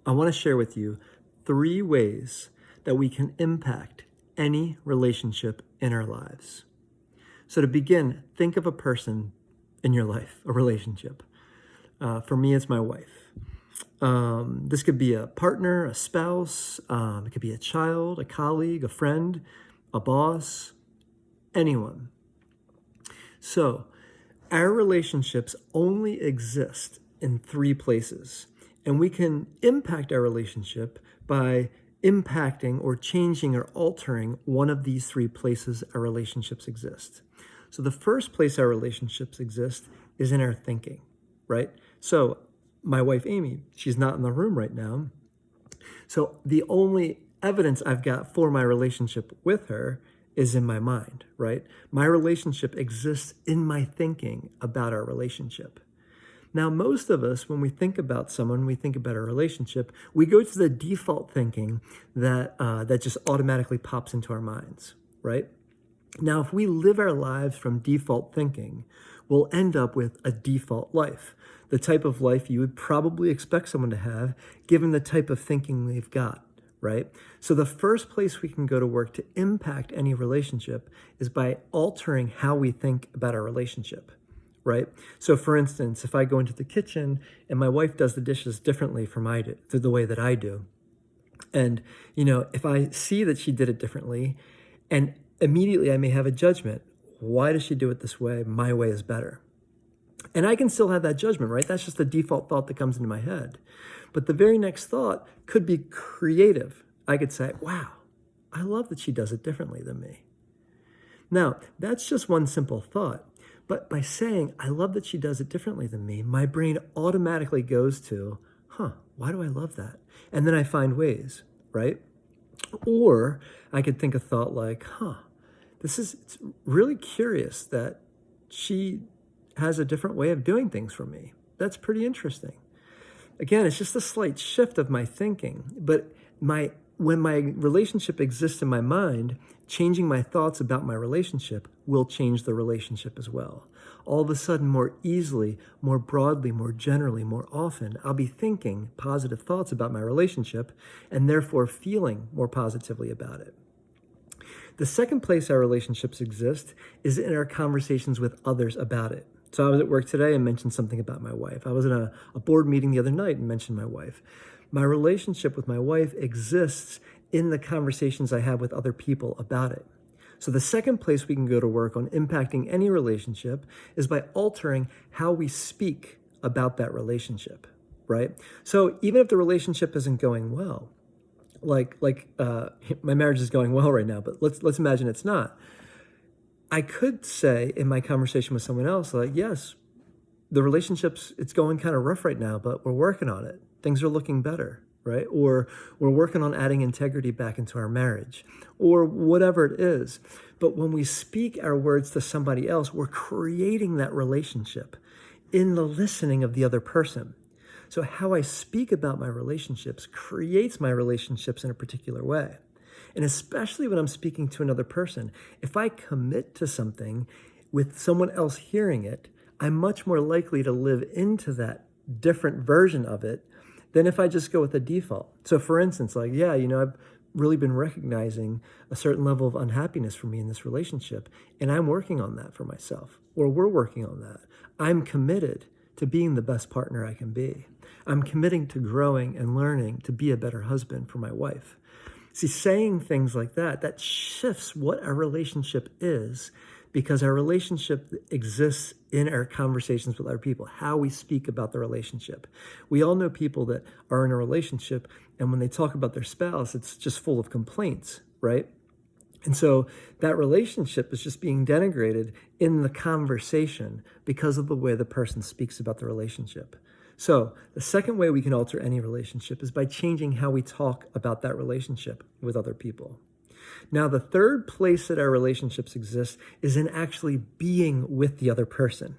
I want to share with you 3 ways that we can impact any relationship in our lives. So to begin, think of a person in your life, a relationship. For me, it's my wife. This could be a partner, a spouse, it could be a child, a colleague, a friend, a boss, anyone. So our relationships only exist in 3 places, and we can impact our relationship by impacting or changing or altering one of these 3 places our relationships exist. So the first place our relationships exist is in our thinking, right? So my wife, Amy, she's not in the room right now. So the only evidence I've got for my relationship with her is in my mind, right? My relationship exists in my thinking about our relationship. Now, most of us, when we think about someone, we think about a relationship, we go to the default thinking that just automatically pops into our minds, right? Now, if we live our lives from default thinking, we'll end up with a default life, the type of life you would probably expect someone to have given the type of thinking they've got, right? So the first place we can go to work to impact any relationship is by altering how we think about our relationship, right? So for instance, if I go into the kitchen and my wife does the dishes differently from the way that I do, and if I see that she did it differently, and immediately I may have a judgment. Why does she do it this way? My way is better. And I can still have that judgment, right? That's just the default thought that comes into my head. But the very next thought could be creative. I could say, wow, I love that she does it differently than me. Now, that's just one simple thought. But by saying, I love that she does it differently than me, my brain automatically goes to, why do I love that? And then I find ways, right? Or I could think a thought like, it's really curious that she has a different way of doing things from me. That's pretty interesting. Again, it's just a slight shift of my thinking, but when my relationship exists in my mind, changing my thoughts about my relationship will change the relationship as well. All of a sudden, more easily, more broadly, more generally, more often, I'll be thinking positive thoughts about my relationship and therefore feeling more positively about it. The second place our relationships exist is in our conversations with others about it. So I was at work today and mentioned something about my wife. I was in a board meeting the other night and mentioned my wife. My relationship with my wife exists in the conversations I have with other people about it. So the second place we can go to work on impacting any relationship is by altering how we speak about that relationship, right? So even if the relationship isn't going well, like my marriage is going well right now, but let's imagine it's not. I could say in my conversation with someone else, like, yes, the it's going kind of rough right now, but we're working on it. Things are looking better, right? Or we're working on adding integrity back into our marriage, or whatever it is. But when we speak our words to somebody else, we're creating that relationship in the listening of the other person. So how I speak about my relationships creates my relationships in a particular way. And especially when I'm speaking to another person, if I commit to something with someone else hearing it, I'm much more likely to live into that different version of it than if I just go with the default. So for instance, I've really been recognizing a certain level of unhappiness for me in this relationship, and I'm working on that for myself, or we're working on that. I'm committed to being the best partner I can be. I'm committing to growing and learning to be a better husband for my wife. See, saying things like that shifts what our relationship is, because our relationship exists in our conversations with other people, how we speak about the relationship. We all know people that are in a relationship, and when they talk about their spouse, it's just full of complaints, right? And so that relationship is just being denigrated in the conversation because of the way the person speaks about the relationship. So the second way we can alter any relationship is by changing how we talk about that relationship with other people. Now, the third place that our relationships exist is in actually being with the other person,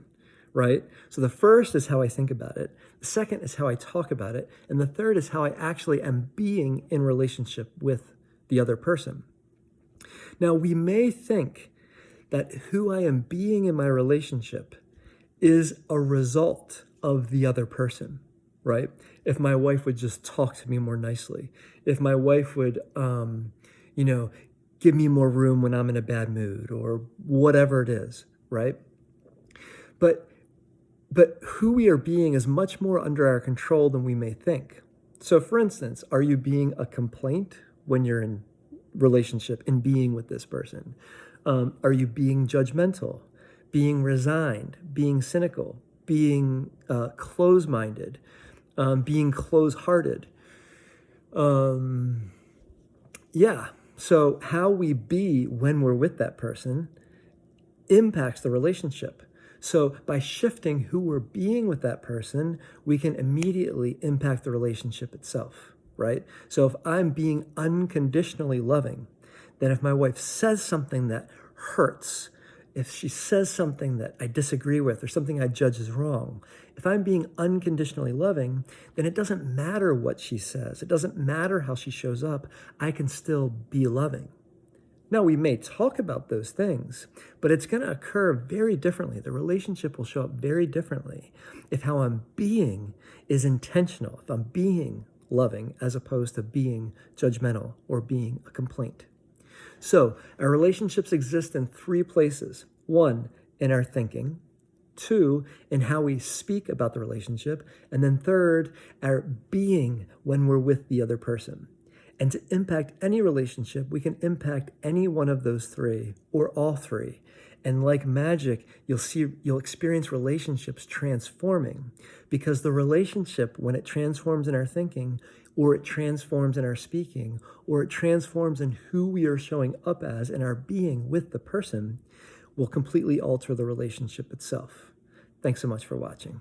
right? So the first is how I think about it. The second is how I talk about it. And the third is how I actually am being in relationship with the other person. Now, we may think that who I am being in my relationship is a result of the other person, right? If my wife would just talk to me more nicely, if my wife would, you know, give me more room when I'm in a bad mood or whatever it is, right? But who we are being is much more under our control than we may think. So for instance, are you being a complaint when you're in relationship and being with this person? Are you being judgmental, being resigned, being cynical, being close-minded, being close-hearted? Yeah. So how we be when we're with that person impacts the relationship. So by shifting who we're being with that person, we can immediately impact the relationship itself, right? So if I'm being unconditionally loving, then if my wife says something that hurts, if she says something that I disagree with or something I judge as wrong, if I'm being unconditionally loving, then it doesn't matter what she says. It doesn't matter how she shows up. I can still be loving. Now, we may talk about those things, but it's going to occur very differently. The relationship will show up very differently if how I'm being is intentional, if I'm being loving as opposed to being judgmental or being a complaint. So our relationships exist in three places. One, in our thinking. Two, in how we speak about the relationship. And then third, our being when we're with the other person. And to impact any relationship, we can impact any one of those three or all three. And like magic, you'll experience relationships transforming, because the relationship, when it transforms in our thinking, or it transforms in our speaking, or it transforms in who we are showing up as in our being with the person, will completely alter the relationship itself. Thanks so much for watching.